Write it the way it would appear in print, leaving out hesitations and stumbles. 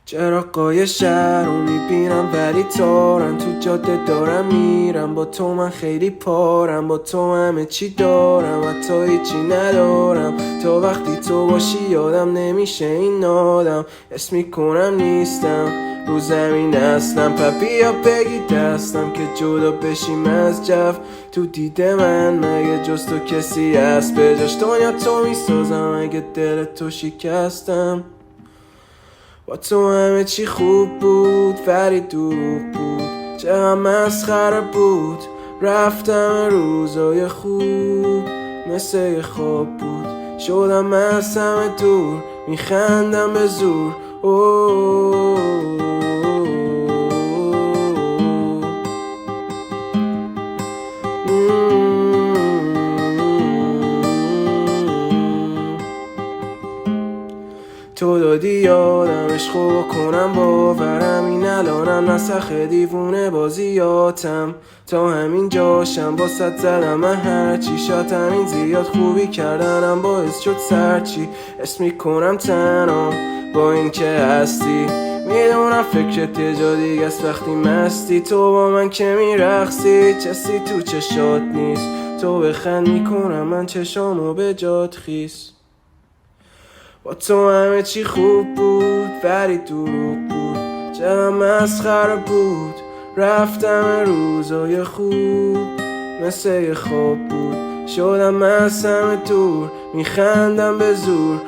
چراغای شهر رو میبینم ولی تارن تو جاده دارم میرم با تو من خیلی پارم با تو همه چی دارم حتی هیچی ندارم تا وقتی تو باشی یادم نمیشه این آدم اسم میکنم نیستم رو زمین اصلم بیا بگی دستم که جدا بشیم از جو تو دید من مگه جز تو کسی هست به جاش دنیا تو میسازم اگه دل تو شکستم با تو همه چی خوب بود ولی دروغ بود چقدر مسخره بود رفتم روزای خوب مثل یه خواب بود شدم از همه دور میخندم به زور تو دادی یادم عشقو بکنم باورم این الانم نسخ دیوونه بازیاتم تا همین جاشم با صد زدم من هرچی شاید همین زیاد خوبی کردنم باعث شد سرچی اسم میکنم تنها با این که هستی میدونم فکرت یه جا دیگه است وقتی مستی تو با من که میرقصی چسی تو چشات نیست تو بخند میکنم من چشامو به جات خیس با تو همه چی خوب بود ولی دروغ بود چقدر مسخره بود رفتم روزای خوب مثل یه خواب بود شدم از همه دور میخندم به زور